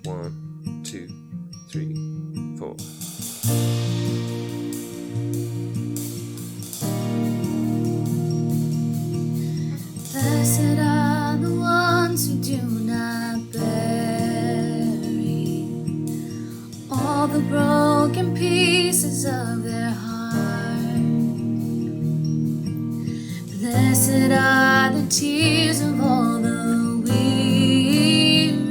1, 2, 3, 4. Blessed are the ones who do not bury all the broken pieces of their heart. Blessed are the tears of all the weary,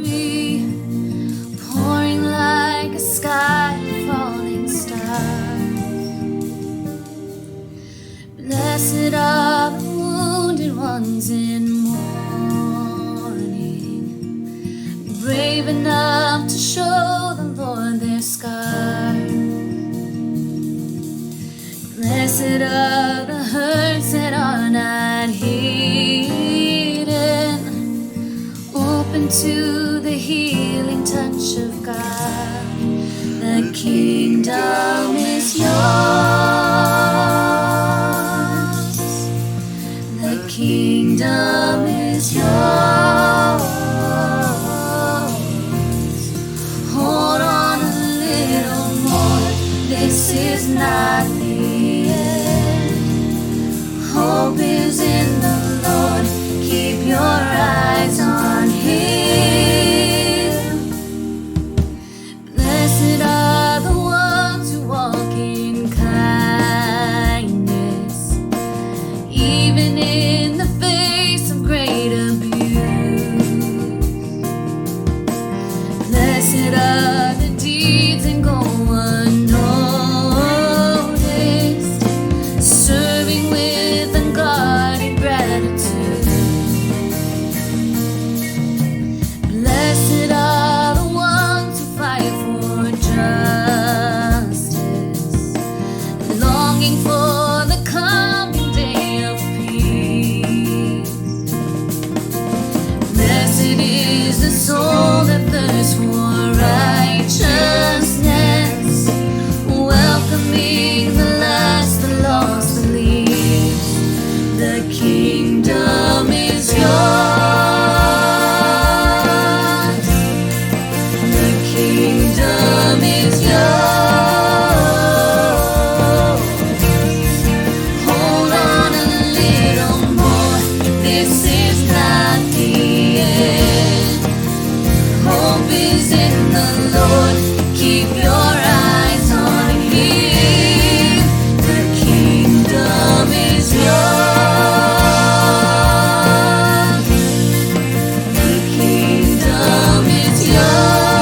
pouring like a sky of falling stars. Blessed are the wounded ones in mourning, brave enough to show the Lord their scars. Blessed are the hurts that are not hidden, open to the healing touch of God. The kingdom is yours. The kingdom is yours. Hold on a little more. This is not the end. Hope is in the Lord. Keep your eyes on Him. Blessed are the ones who walk in kindness, even in the face of great abuse. Blessed are the deeds that go unnoticed, serving with unguarded gratitude. Blessed are the ones who fight for justice, longing for the coming day of peace. Blessed is the soul that thirsts for righteousness, welcoming the last, the lost, the least. The kingdom is yours. The kingdom is yours. Hold on a little more. This is not the end. Hope is in the Lord. Keep your eyes on Him. The kingdom is yours. The kingdom is yours.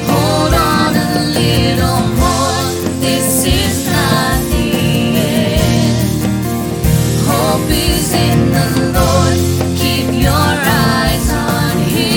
Hold on a little more. This is not the end. Hope is in the Lord. Keep your eyes on Him.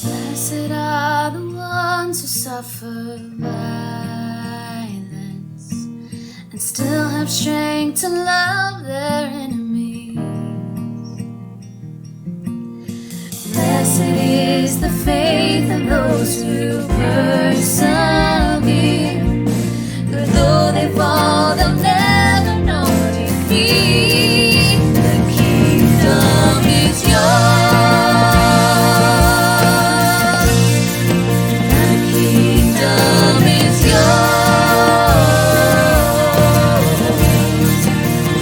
Blessed are the ones who suffer violence and still have strength to love their enemies. Blessed is the faith of those who persevere. Though they fall, they'll never know defeat. The kingdom is yours. The kingdom is yours.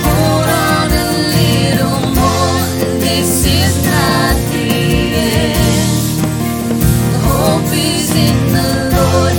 Hold on a little more. This is not the end. Hope is in the Lord.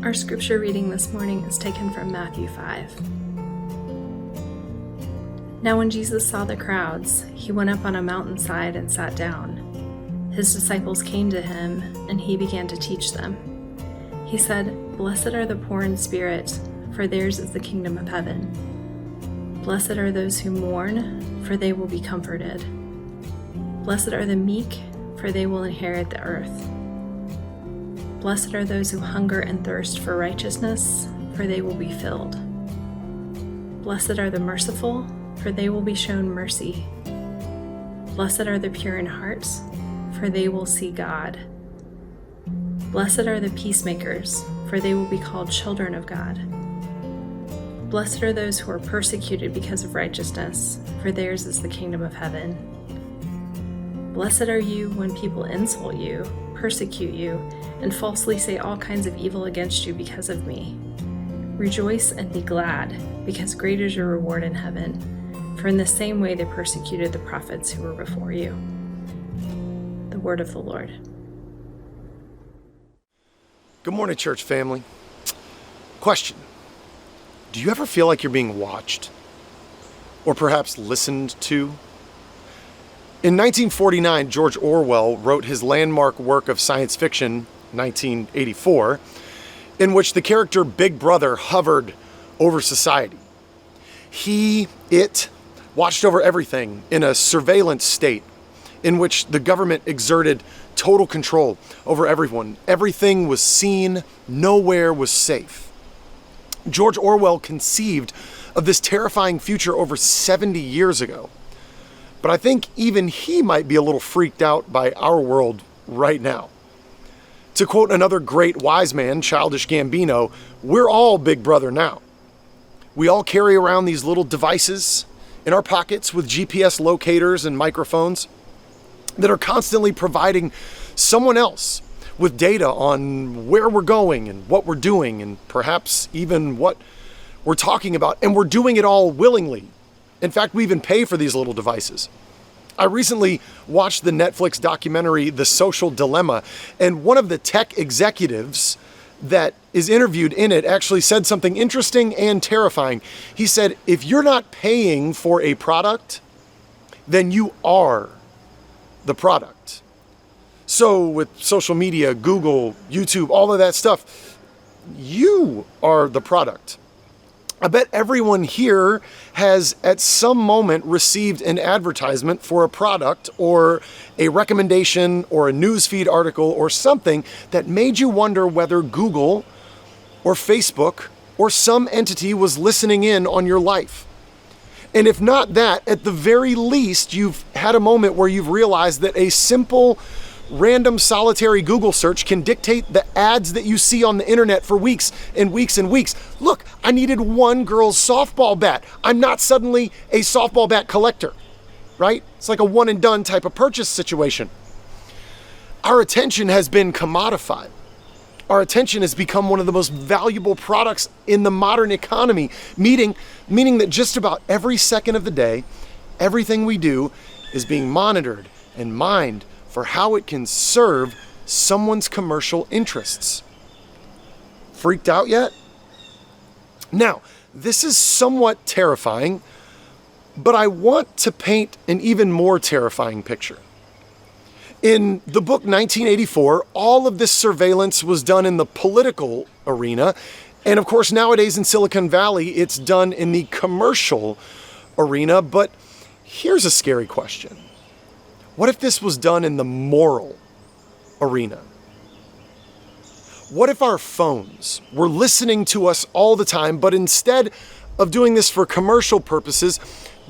Our scripture reading this morning is taken from Matthew 5. Now when Jesus saw the crowds, he went up on a mountainside and sat down. His disciples came to him, and he began to teach them. He said, "Blessed are the poor in spirit, for theirs is the kingdom of heaven. Blessed are those who mourn, for they will be comforted. Blessed are the meek, for they will inherit the earth. Blessed are those who hunger and thirst for righteousness, for they will be filled. Blessed are the merciful, for they will be shown mercy. Blessed are the pure in heart, for they will see God. Blessed are the peacemakers, for they will be called children of God. Blessed are those who are persecuted because of righteousness, for theirs is the kingdom of heaven. Blessed are you when people insult you, persecute you, and falsely say all kinds of evil against you because of me. Rejoice and be glad, because great is your reward in heaven, for in the same way they persecuted the prophets who were before you." The word of the Lord. Good morning, church family. Question: do you ever feel like you're being watched? Or perhaps listened to? In 1949, George Orwell wrote his landmark work of science fiction, 1984, in which the character Big Brother hovered over society. It watched over everything in a surveillance state in which the government exerted total control over everyone. Everything was seen, nowhere was safe. George Orwell conceived of this terrifying future over 70 years ago. But I think even he might be a little freaked out by our world right now. To quote another great wise man, Childish Gambino, we're all Big Brother now. We all carry around these little devices in our pockets with GPS locators and microphones that are constantly providing someone else with data on where we're going and what we're doing and perhaps even what we're talking about. And we're doing it all willingly. In fact, we even pay for these little devices. I recently watched the Netflix documentary, The Social Dilemma, and one of the tech executives that is interviewed in it actually said something interesting and terrifying. He said, if you're not paying for a product, then you are the product. So with social media, Google, YouTube, all of that stuff, you are the product. I bet everyone here has at some moment received an advertisement for a product or a recommendation or a newsfeed article or something that made you wonder whether Google or Facebook or some entity was listening in on your life. And if not that, at the very least, you've had a moment where you've realized that a simple random solitary Google search can dictate the ads that you see on the internet for weeks and weeks and weeks. Look, I needed one girl's softball bat. I'm not suddenly a softball bat collector, right? It's like a one and done type of purchase situation. Our attention has been commodified. Our attention has become one of the most valuable products in the modern economy, meaning that just about every second of the day, everything we do is being monitored and mined for how it can serve someone's commercial interests. Freaked out yet? Now, this is somewhat terrifying, but I want to paint an even more terrifying picture. In the book 1984, all of this surveillance was done in the political arena, and of course nowadays in Silicon Valley, it's done in the commercial arena, but here's a scary question. What if this was done in the moral arena? What if our phones were listening to us all the time, but instead of doing this for commercial purposes,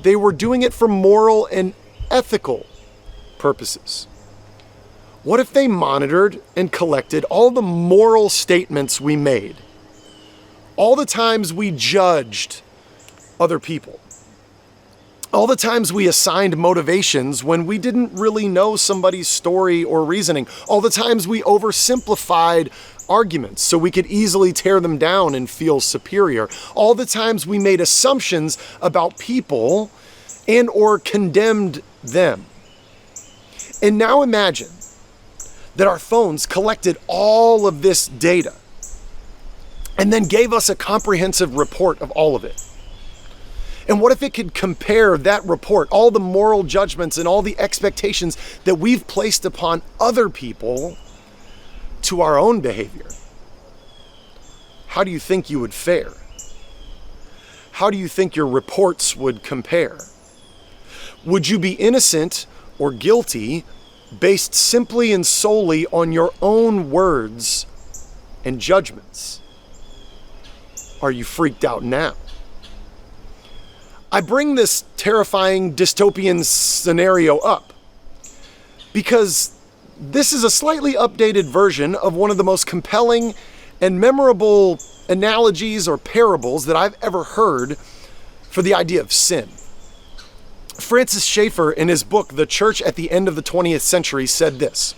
they were doing it for moral and ethical purposes? What if they monitored and collected all the moral statements we made, all the times we judged other people, all the times we assigned motivations when we didn't really know somebody's story or reasoning, all the times we oversimplified arguments so we could easily tear them down and feel superior, all the times we made assumptions about people and or condemned them. And now imagine that our phones collected all of this data and then gave us a comprehensive report of all of it? And what if it could compare that report, all the moral judgments and all the expectations that we've placed upon other people, to our own behavior? How do you think you would fare? How do you think your reports would compare? Would you be innocent or guilty based simply and solely on your own words and judgments? Are you freaked out now? I bring this terrifying dystopian scenario up because this is a slightly updated version of one of the most compelling and memorable analogies or parables that I've ever heard for the idea of sin. Francis Schaeffer, in his book, The Church at the End of the 20th Century, said this: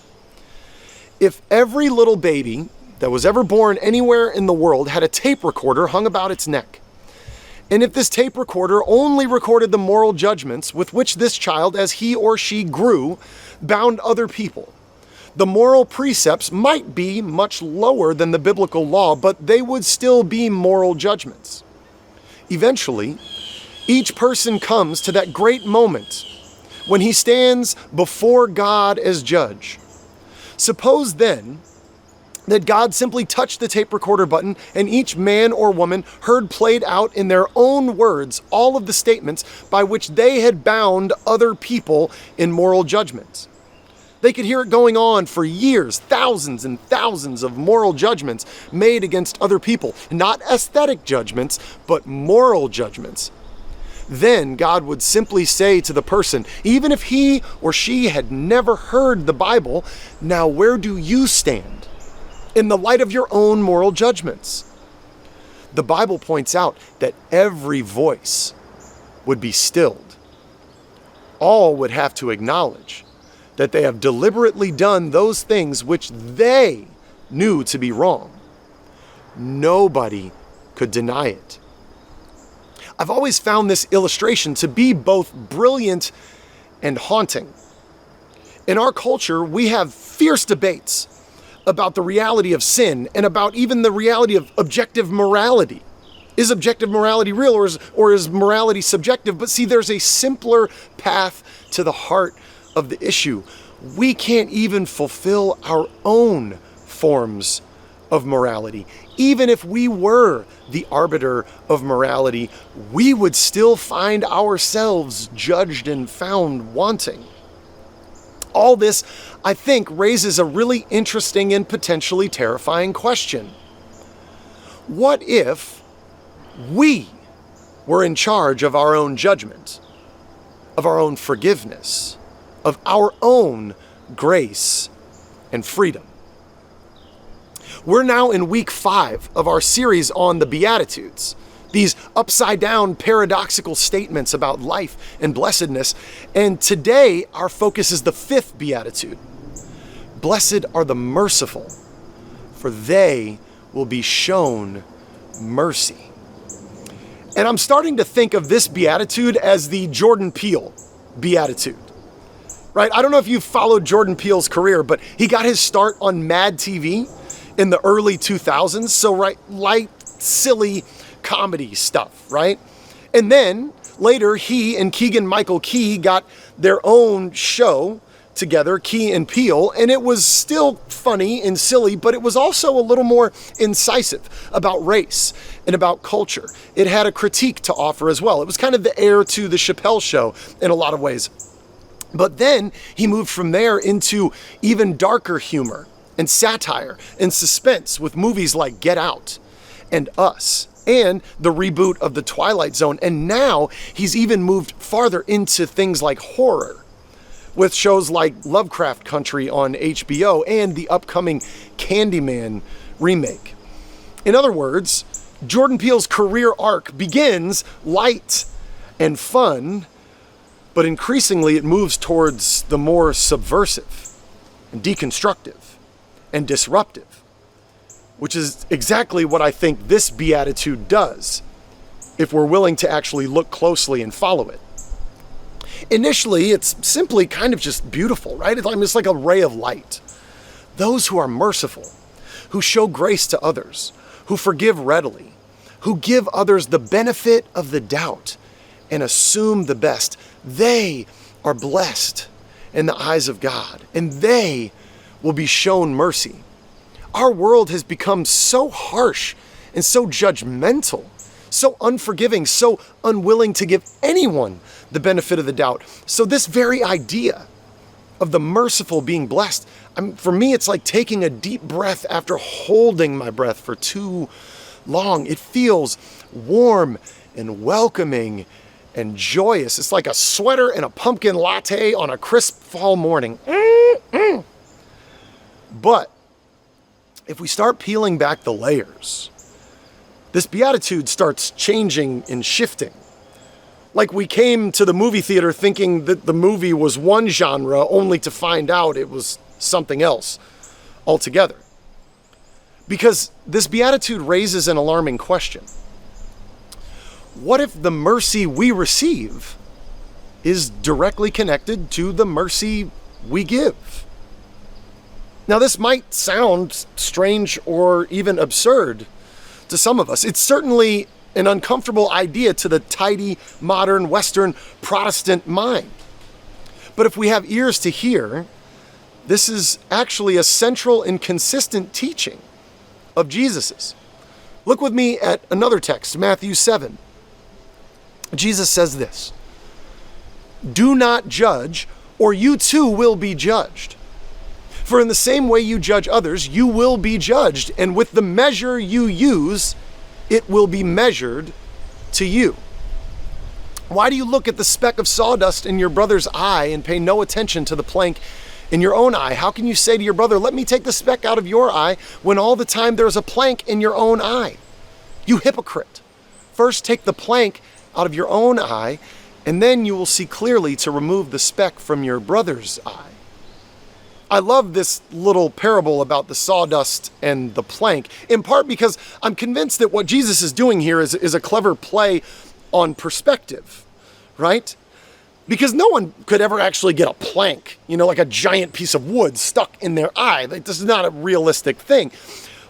if every little baby that was ever born anywhere in the world had a tape recorder hung about its neck, and if this tape recorder only recorded the moral judgments with which this child, as he or she grew, bound other people, the moral precepts might be much lower than the biblical law, but they would still be moral judgments. Eventually, each person comes to that great moment when he stands before God as judge. Suppose then that God simply touched the tape recorder button and each man or woman heard played out in their own words all of the statements by which they had bound other people in moral judgments. They could hear it going on for years, thousands and thousands of moral judgments made against other people. Not aesthetic judgments, but moral judgments. Then God would simply say to the person, even if he or she had never heard the Bible, now where do you stand in the light of your own moral judgments? The Bible points out that every voice would be stilled. All would have to acknowledge that they have deliberately done those things which they knew to be wrong. Nobody could deny it. I've always found this illustration to be both brilliant and haunting. In our culture, we have fierce debates about the reality of sin and about even the reality of objective morality. Is objective morality real or is morality subjective? But see, there's a simpler path to the heart of the issue. We can't even fulfill our own forms of morality. Even if we were the arbiter of morality, we would still find ourselves judged and found wanting. All this, I think, raises a really interesting and potentially terrifying question. What if we were in charge of our own judgment, of our own forgiveness, of our own grace and freedom? We're now in week 5 of our series on the Beatitudes, these upside-down paradoxical statements about life and blessedness. And today, our focus is the 5th Beatitude. Blessed are the merciful, for they will be shown mercy. And I'm starting to think of this Beatitude as the Jordan Peele Beatitude. Right? I don't know if you've followed Jordan Peele's career, but he got his start on Mad TV in the early 2000s. So, right, light, silly comedy stuff, right? And then later, he and Keegan-Michael Key got their own show together, Key and Peele, and it was still funny and silly, but it was also a little more incisive about race and about culture. It had a critique to offer as well. It was kind of the heir to the Chappelle Show in a lot of ways. But then he moved from there into even darker humor and satire and suspense with movies like Get Out and Us and the reboot of The Twilight Zone. And now he's even moved farther into things like horror with shows like Lovecraft Country on HBO and the upcoming Candyman remake. In other words, Jordan Peele's career arc begins light and fun, but increasingly it moves towards the more subversive and deconstructive and disruptive, which is exactly what I think this Beatitude does, if we're willing to actually look closely and follow it. Initially, it's simply kind of just beautiful, right? It's like a ray of light. Those who are merciful, who show grace to others, who forgive readily, who give others the benefit of the doubt and assume the best. They are blessed in the eyes of God, and they will be shown mercy. Our world has become so harsh and so judgmental, so unforgiving, so unwilling to give anyone the benefit of the doubt. So this very idea of the merciful being blessed, for me, it's like taking a deep breath after holding my breath for too long. It feels warm and welcoming and joyous. It's like a sweater and a pumpkin latte on a crisp fall morning. But if we start peeling back the layers, this beatitude starts changing and shifting. Like we came to the movie theater thinking that the movie was one genre, only to find out it was something else altogether. Because this beatitude raises an alarming question. What if the mercy we receive is directly connected to the mercy we give? Now, this might sound strange or even absurd to some of us. It's certainly an uncomfortable idea to the tidy, modern, Western, Protestant mind. But if we have ears to hear, this is actually a central and consistent teaching of Jesus's. Look with me at another text, Matthew 7. Jesus says this, "Do not judge, or you too will be judged. For in the same way you judge others, you will be judged, and with the measure you use, it will be measured to you. Why do you look at the speck of sawdust in your brother's eye and pay no attention to the plank in your own eye? How can you say to your brother, 'Let me take the speck out of your eye,' when all the time there's a plank in your own eye? You hypocrite! First take the plank out of your own eye, and then you will see clearly to remove the speck from your brother's eye." I love this little parable about the sawdust and the plank, in part because I'm convinced that what Jesus is doing here is a clever play on perspective, right? Because no one could ever actually get a plank, like a giant piece of wood stuck in their eye. Like, this is not a realistic thing.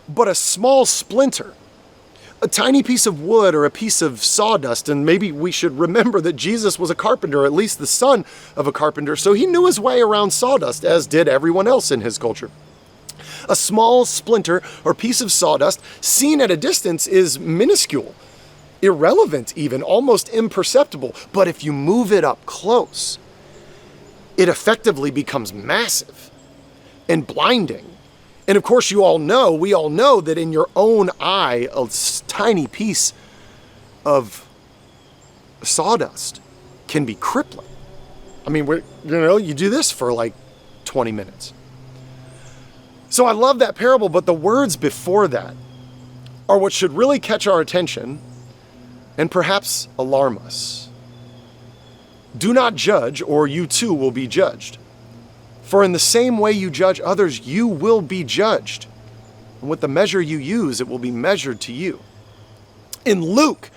But a small splinter, a tiny piece of wood or a piece of sawdust, and maybe we should remember that Jesus was a carpenter, at least the son of a carpenter, so he knew his way around sawdust, as did everyone else in his culture. A small splinter or piece of sawdust seen at a distance is minuscule, irrelevant even, almost imperceptible. But if you move it up close, it effectively becomes massive and blinding. And of course, we all know that in your own eye, a tiny piece of sawdust can be crippling. I mean, you do this for like 20 minutes. So I love that parable, but the words before that are what should really catch our attention and perhaps alarm us. Do not judge, or you too will be judged. For in the same way you judge others, you will be judged. And with the measure you use, it will be measured to you. In Luke,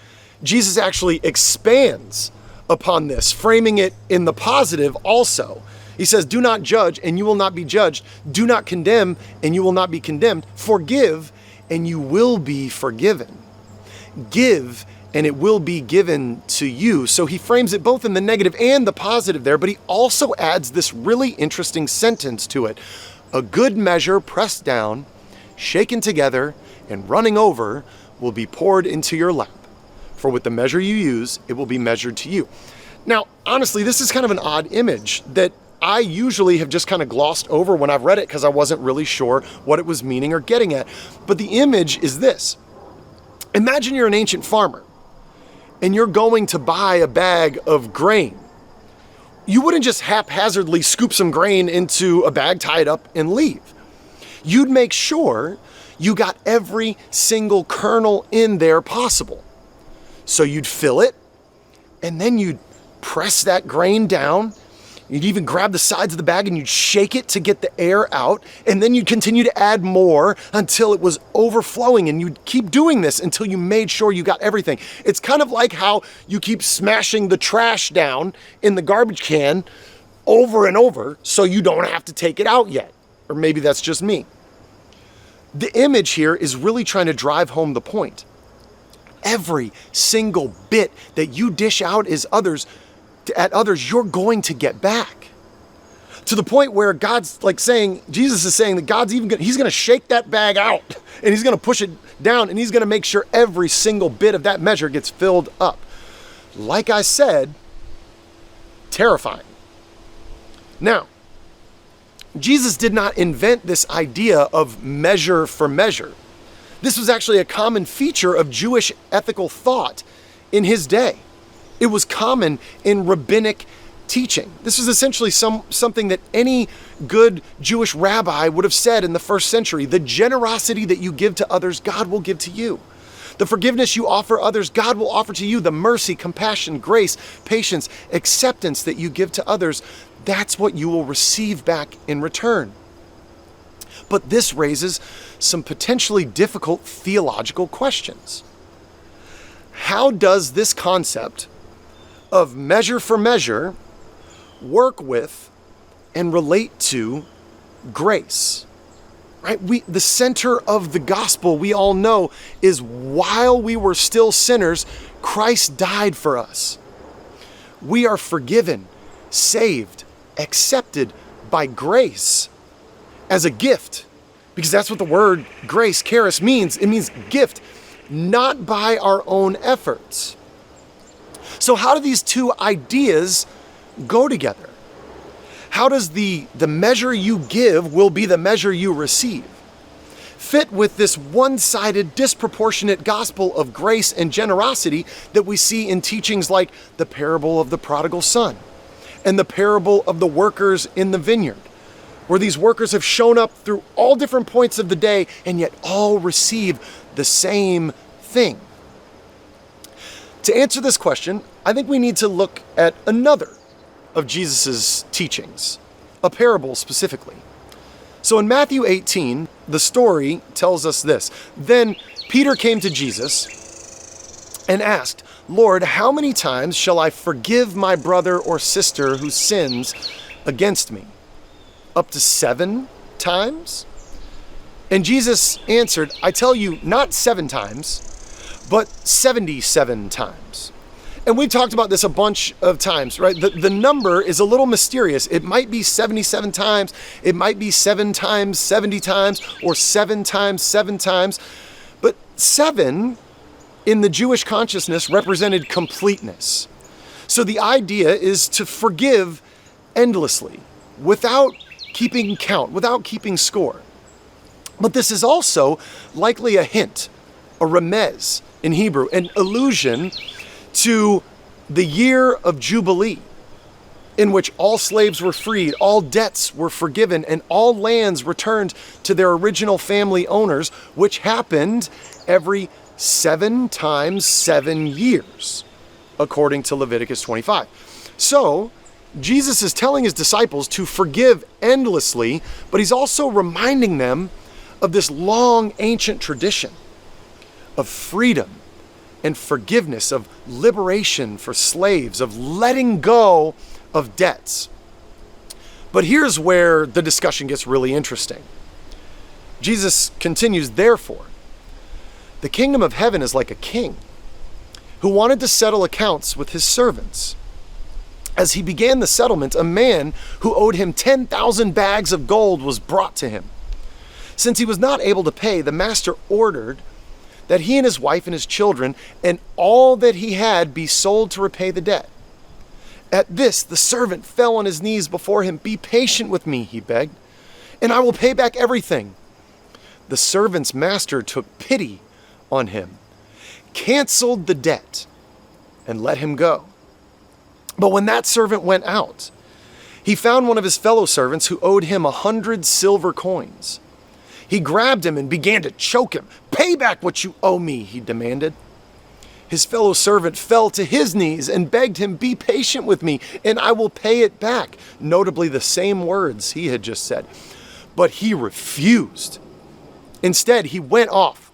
Jesus actually expands upon this, framing it in the positive also. He says, "Do not judge, and you will not be judged. Do not condemn, and you will not be condemned. Forgive, and you will be forgiven. Give, and it will be given to you." So he frames it both in the negative and the positive there, but he also adds this really interesting sentence to it. "A good measure pressed down, shaken together, and running over will be poured into your lap. For with the measure you use, it will be measured to you." Now, honestly, this is kind of an odd image that I usually have just kind of glossed over when I've read it because I wasn't really sure what it was meaning or getting at. But the image is this. Imagine you're an ancient farmer and you're going to buy a bag of grain. You wouldn't just haphazardly scoop some grain into a bag, tie it up, and leave. You'd make sure you got every single kernel in there possible. So you'd fill it, and then you'd press that grain down. You'd even grab the sides of the bag and you'd shake it to get the air out, and then you'd continue to add more until it was overflowing, and you'd keep doing this until you made sure you got everything. It's kind of like how you keep smashing the trash down in the garbage can over and over so you don't have to take it out yet. Or maybe that's just me. The image here is really trying to drive home the point. Every single bit that you dish out at others, you're going to get back. To the point where God's like saying, Jesus is saying that he's going to shake that bag out and he's going to push it down and he's going to make sure every single bit of that measure gets filled up. Like I said, terrifying. Now, Jesus did not invent this idea of measure for measure. This was actually a common feature of Jewish ethical thought in his day. It was common in rabbinic teaching. This was essentially something that any good Jewish rabbi would have said in the first century. The generosity that you give to others, God will give to you. The forgiveness you offer others, God will offer to you. The mercy, compassion, grace, patience, acceptance that you give to others, that's what you will receive back in return. But this raises some potentially difficult theological questions. How does this concept of measure for measure work with and relate to grace? Right? The center of the gospel, we all know, is while we were still sinners, Christ died for us. We are forgiven, saved, accepted by grace as a gift, because that's what the word grace, charis, means. It means gift, not by our own efforts. So how do these two ideas go together? How does the measure you give will be the measure you receive fit with this one-sided, disproportionate gospel of grace and generosity that we see in teachings like the parable of the prodigal son and the parable of the workers in the vineyard, where these workers have shown up through all different points of the day and yet all receive the same thing? To answer this question, I think we need to look at another of Jesus's teachings, a parable specifically. So in Matthew 18, the story tells us this. Then Peter came to Jesus and asked, "Lord, how many times shall I forgive my brother or sister who sins against me? Up to 7 times?" And Jesus answered, "I tell you, not 7 times, but 77 times." And we've talked about this a bunch of times, right? The number is a little mysterious. It might be 77 times, it might be 7 times 70 times, or 7 times 7 times. But 7 in the Jewish consciousness represented completeness. So the idea is to forgive endlessly, without keeping count, without keeping score. But this is also likely a hint, a remez in Hebrew, an allusion to the year of Jubilee, in which all slaves were freed, all debts were forgiven, and all lands returned to their original family owners, which happened every 7 times 7 years, according to Leviticus 25. So, Jesus is telling his disciples to forgive endlessly, but he's also reminding them of this long ancient tradition of freedom and forgiveness, of liberation for slaves, of letting go of debts. But here's where the discussion gets really interesting. Jesus continues, "Therefore, the kingdom of heaven is like a king who wanted to settle accounts with his servants. As he began the settlement, a man who owed him 10,000 bags of gold was brought to him. Since he was not able to pay, the master ordered that he and his wife and his children and all that he had be sold to repay the debt. At this, the servant fell on his knees before him. 'Be patient with me,' he begged, 'and I will pay back everything.' The servant's master took pity on him, canceled the debt, and let him go. But when that servant went out, he found one of his fellow servants who owed him 100 silver coins. He grabbed him and began to choke him. 'Pay back what you owe me,' he demanded. His fellow servant fell to his knees and begged him, 'Be patient with me, and I will pay it back.' Notably the same words he had just said. But he refused. Instead, he went off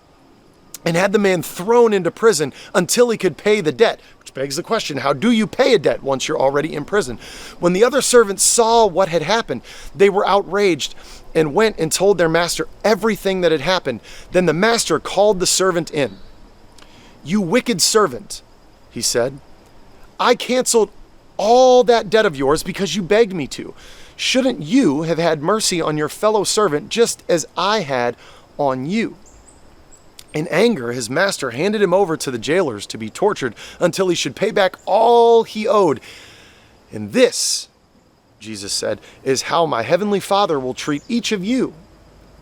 and had the man thrown into prison until he could pay the debt. Which begs the question, how do you pay a debt once you're already in prison? When the other servants saw what had happened, they were outraged and went and told their master everything that had happened. Then the master called the servant in. "You wicked servant," he said, "I canceled all that debt of yours because you begged me to. Shouldn't you have had mercy on your fellow servant just as I had on you?" In anger, his master handed him over to the jailers to be tortured until he should pay back all he owed. "And this," Jesus said, "is how my heavenly Father will treat each of you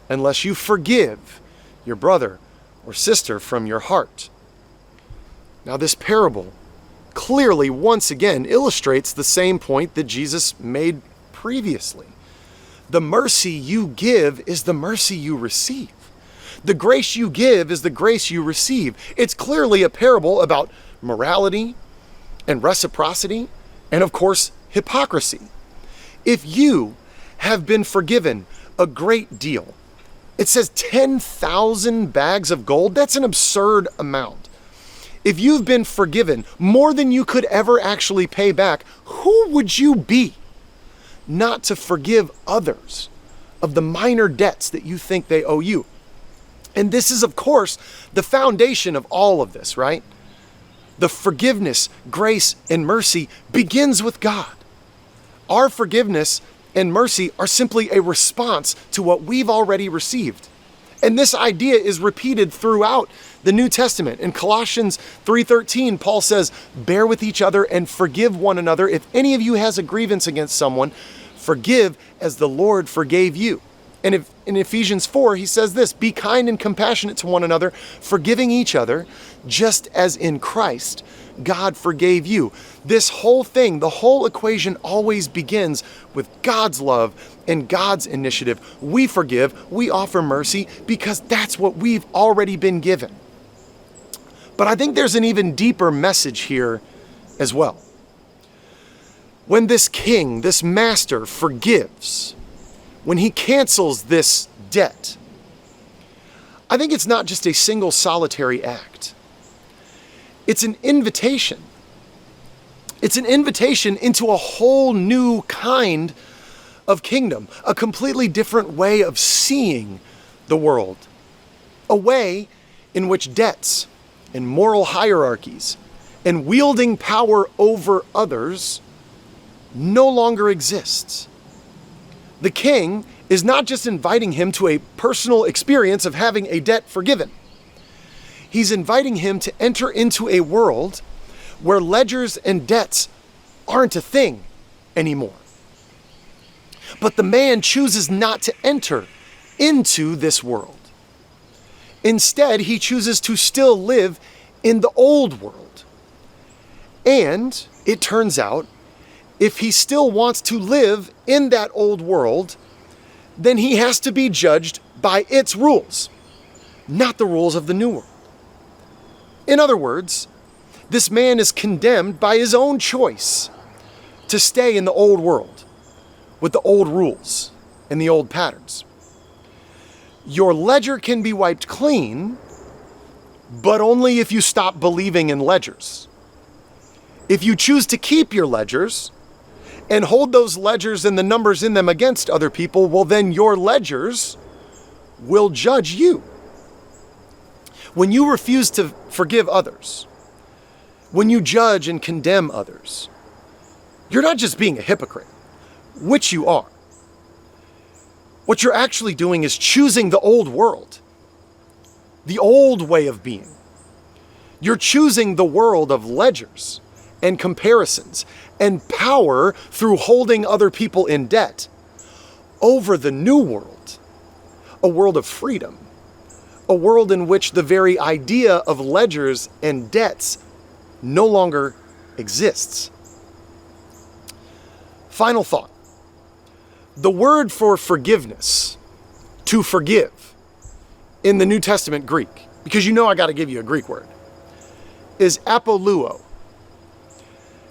unless you forgive your brother or sister from your heart." Now, this parable clearly once again illustrates the same point that Jesus made previously. The mercy you give is the mercy you receive. The grace you give is the grace you receive. It's clearly a parable about morality and reciprocity and, of course, hypocrisy. If you have been forgiven a great deal, it says 10,000 bags of gold, that's an absurd amount. If you've been forgiven more than you could ever actually pay back, who would you be not to forgive others of the minor debts that you think they owe you? And this is, of course, the foundation of all of this, right? The forgiveness, grace, and mercy begins with God. Our forgiveness and mercy are simply a response to what we've already received. And this idea is repeated throughout the New Testament. In Colossians 3:13, Paul says, "Bear with each other and forgive one another. If any of you has a grievance against someone, forgive as the Lord forgave you." And if, in Ephesians 4, he says this, "Be kind and compassionate to one another, forgiving each other, just as in Christ God forgave you." This whole thing, the whole equation always begins with God's love and God's initiative. We forgive, we offer mercy because that's what we've already been given. But I think there's an even deeper message here as well. When this king, this master forgives, when he cancels this debt, I think it's not just a single solitary act. It's an invitation. It's an invitation into a whole new kind of kingdom, a completely different way of seeing the world, a way in which debts and moral hierarchies and wielding power over others no longer exists. The king is not just inviting him to a personal experience of having a debt forgiven. He's inviting him to enter into a world where ledgers and debts aren't a thing anymore. But the man chooses not to enter into this world. Instead, he chooses to still live in the old world. And it turns out, if he still wants to live in that old world, then he has to be judged by its rules, not the rules of the new world. In other words, this man is condemned by his own choice to stay in the old world with the old rules and the old patterns. Your ledger can be wiped clean, but only if you stop believing in ledgers. If you choose to keep your ledgers and hold those ledgers and the numbers in them against other people, well, then your ledgers will judge you. When you refuse to forgive others, when you judge and condemn others, you're not just being a hypocrite, which you are. What you're actually doing is choosing the old world, the old way of being. You're choosing the world of ledgers and comparisons and power through holding other people in debt over the new world, a world of freedom, a world in which the very idea of ledgers and debts no longer exists. Final thought. The word for forgiveness, to forgive, in the New Testament Greek, because you know I got to give you a Greek word, is apoluo.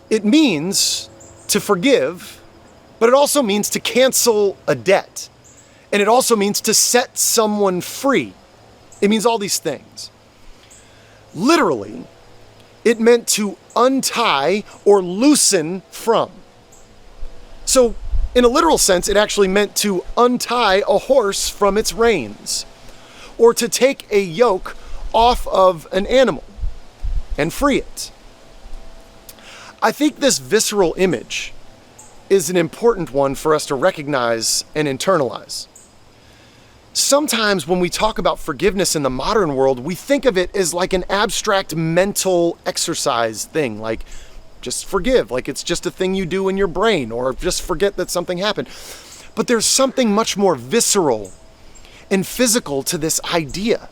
It means to forgive, but it also means to cancel a debt. And it also means to set someone free. It means all these things. Literally, it meant to untie or loosen from. So In a literal sense, it actually meant to untie a horse from its reins, or to take a yoke off of an animal and free it. I think this visceral image is an important one for us to recognize and internalize. Sometimes when we talk about forgiveness in the modern world, we think of it as like an abstract mental exercise thing, like just forgive, like it's just a thing you do in your brain, or just forget that something happened. But there's something much more visceral and physical to this idea.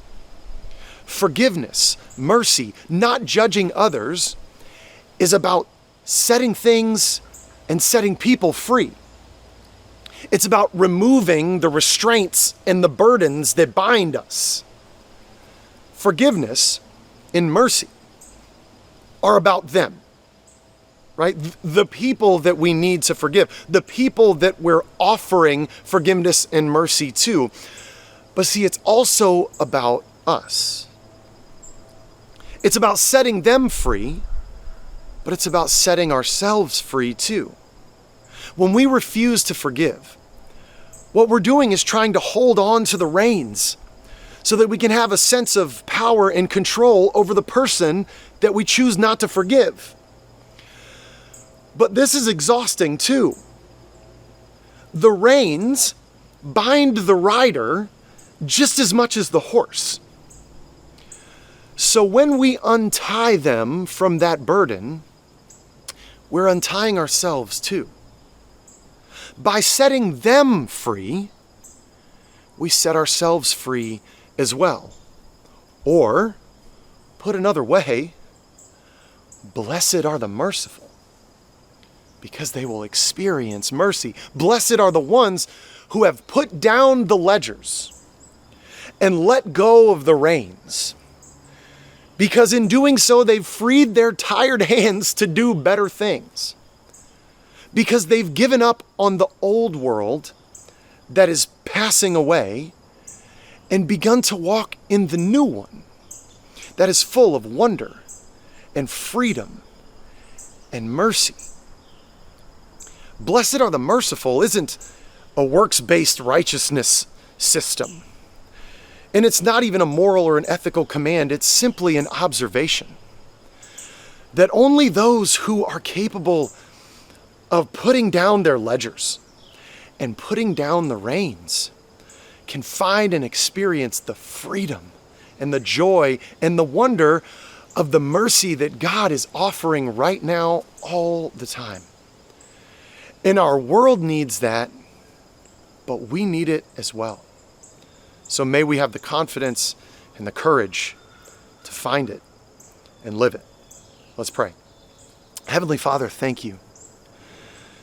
Forgiveness, mercy, not judging others, is about setting things and setting people free. It's about removing the restraints and the burdens that bind us. Forgiveness and mercy are about them, right? The people that we need to forgive, the people that we're offering forgiveness and mercy to. But see, it's also about us. It's about setting them free, but it's about setting ourselves free too. When we refuse to forgive, what we're doing is trying to hold on to the reins so that we can have a sense of power and control over the person that we choose not to forgive. But this is exhausting too. The reins bind the rider just as much as the horse. So when we untie them from that burden, we're untying ourselves too. By setting them free, we set ourselves free as well. Or, put another way, blessed are the merciful, because they will experience mercy. Blessed are the ones who have put down the ledgers and let go of the reins, because in doing so, they've freed their tired hands to do better things. Because they've given up on the old world that is passing away and begun to walk in the new one that is full of wonder and freedom and mercy. Blessed are the merciful isn't a works-based righteousness system. And it's not even a moral or an ethical command. It's simply an observation that only those who are capable of putting down their ledgers and putting down the reins can find and experience the freedom and the joy and the wonder of the mercy that God is offering right now all the time. And our world needs that, but we need it as well. So may we have the confidence and the courage to find it and live it. Let's pray. Heavenly Father, thank you.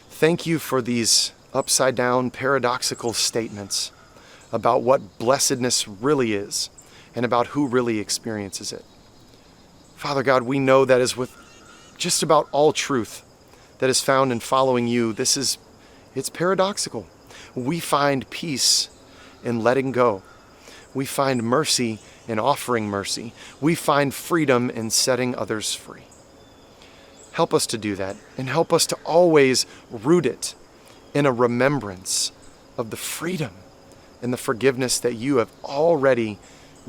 Thank you for these upside down, paradoxical statements about what blessedness really is and about who really experiences it. Father God, we know that as with just about all truth that is found in following you, it's paradoxical. We find peace in letting go. We find mercy in offering mercy. We find freedom in setting others free. Help us to do that, and help us to always root it in a remembrance of the freedom and the forgiveness that you have already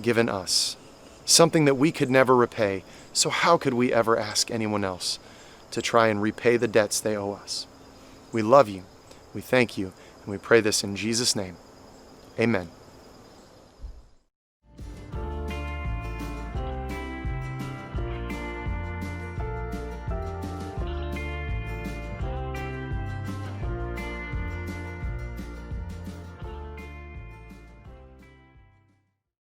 given us, something that we could never repay. So how could we ever ask anyone else to try and repay the debts they owe us? We love you, we thank you, and we pray this in Jesus' name. Amen.